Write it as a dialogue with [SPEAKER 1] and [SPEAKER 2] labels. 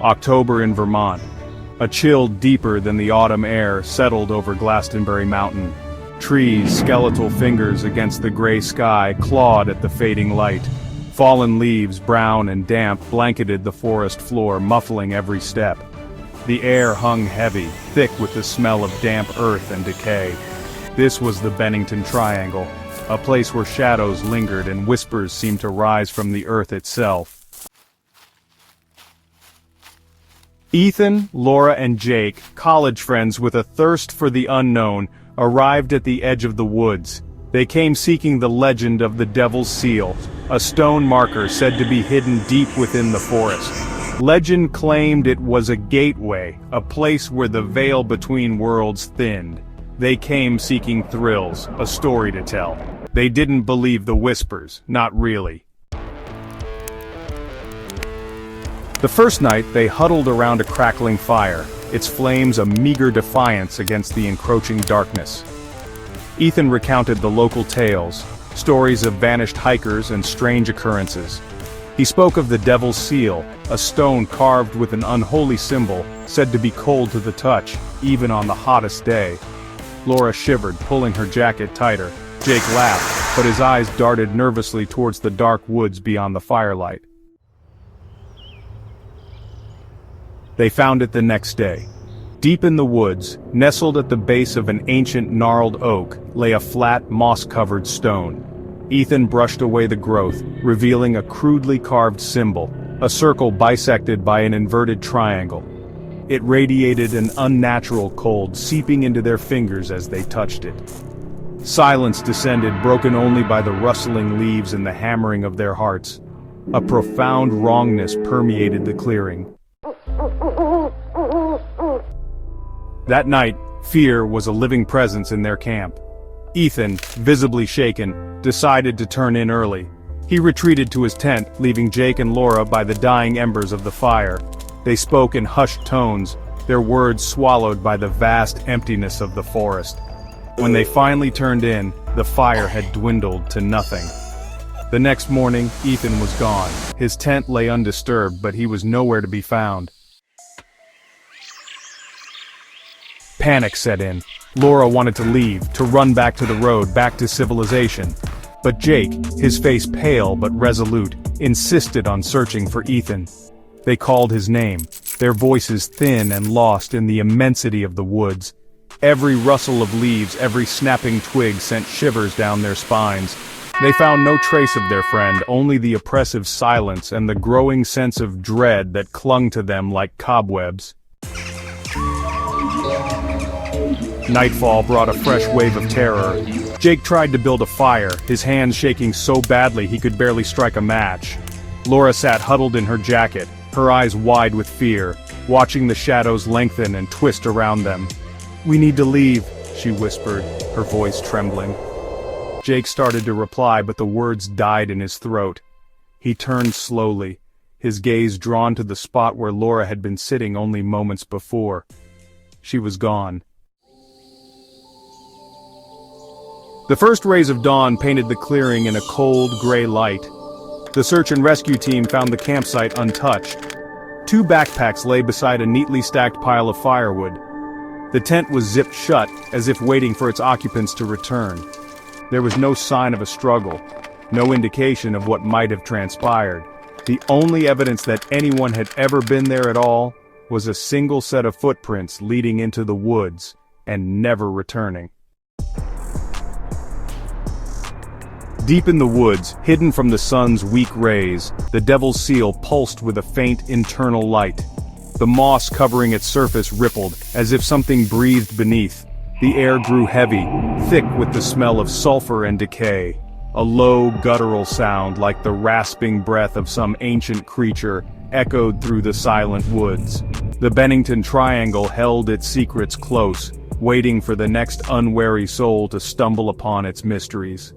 [SPEAKER 1] October in Vermont. A chill deeper than the autumn air settled over Glastonbury Mountain. Trees, skeletal fingers against the gray sky, clawed at the fading light. Fallen leaves, brown and damp, blanketed the forest floor, muffling every step. The air hung heavy, thick with the smell of damp earth and decay. This was the Bennington Triangle, a place where shadows lingered and whispers seemed to rise from the earth itself. Ethan, Laura, and Jake, college friends with a thirst for the unknown, arrived at the edge of the woods. They came seeking the legend of the Devil's Seal, a stone marker said to be hidden deep within the forest. Legend claimed it was a gateway, a place where the veil between worlds thinned. They came seeking thrills, a story to tell. They didn't believe the whispers, not really. The first night, they huddled around a crackling fire, its flames a meager defiance against the encroaching darkness. Ethan recounted the local tales, stories of vanished hikers and strange occurrences. He spoke of the Devil's Seal, a stone carved with an unholy symbol, said to be cold to the touch, even on the hottest day. Laura shivered, pulling her jacket tighter. Jake laughed, but his eyes darted nervously towards the dark woods beyond the firelight. They found it the next day. Deep in the woods, nestled at the base of an ancient gnarled oak, lay a flat, moss-covered stone. Ethan brushed away the growth, revealing a crudely carved symbol, a circle bisected by an inverted triangle. It radiated an unnatural cold, seeping into their fingers as they touched it. Silence descended, broken only by the rustling leaves and the hammering of their hearts. A profound wrongness permeated the clearing. That night, fear was a living presence in their camp. Ethan, visibly shaken, decided to turn in early. He retreated to his tent, leaving Jake and Laura by the dying embers of the fire. They spoke in hushed tones, their words swallowed by the vast emptiness of the forest. When they finally turned in, the fire had dwindled to nothing. The next morning, Ethan was gone. His tent lay undisturbed, but he was nowhere to be found. Panic set in. Laura wanted to leave, to run back to the road, back to civilization. But Jake, his face pale but resolute, insisted on searching for Ethan. They called his name, their voices thin and lost in the immensity of the woods. Every rustle of leaves, every snapping twig sent shivers down their spines. They found no trace of their friend, only the oppressive silence and the growing sense of dread that clung to them like cobwebs. Nightfall brought a fresh wave of terror. Jake tried to build a fire, his hands shaking so badly he could barely strike a match. Laura sat huddled in her jacket, her eyes wide with fear, watching the shadows lengthen and twist around them. "We need to leave," she whispered, her voice trembling. Jake started to reply, but the words died in his throat. He turned slowly, his gaze drawn to the spot where Laura had been sitting only moments before. She was gone. The first rays of dawn painted the clearing in a cold, gray light. The search and rescue team found the campsite untouched. 2 backpacks lay beside a neatly stacked pile of firewood. The tent was zipped shut, as if waiting for its occupants to return. There was no sign of a struggle, no indication of what might have transpired. The only evidence that anyone had ever been there at all was a single set of footprints leading into the woods and never returning. Deep in the woods, hidden from the sun's weak rays, the Devil's Seal pulsed with a faint internal light. The moss covering its surface rippled, as if something breathed beneath. The air grew heavy, thick with the smell of sulfur and decay. A low, guttural sound, like the rasping breath of some ancient creature, echoed through the silent woods. The Bennington Triangle held its secrets close, waiting for the next unwary soul to stumble upon its mysteries.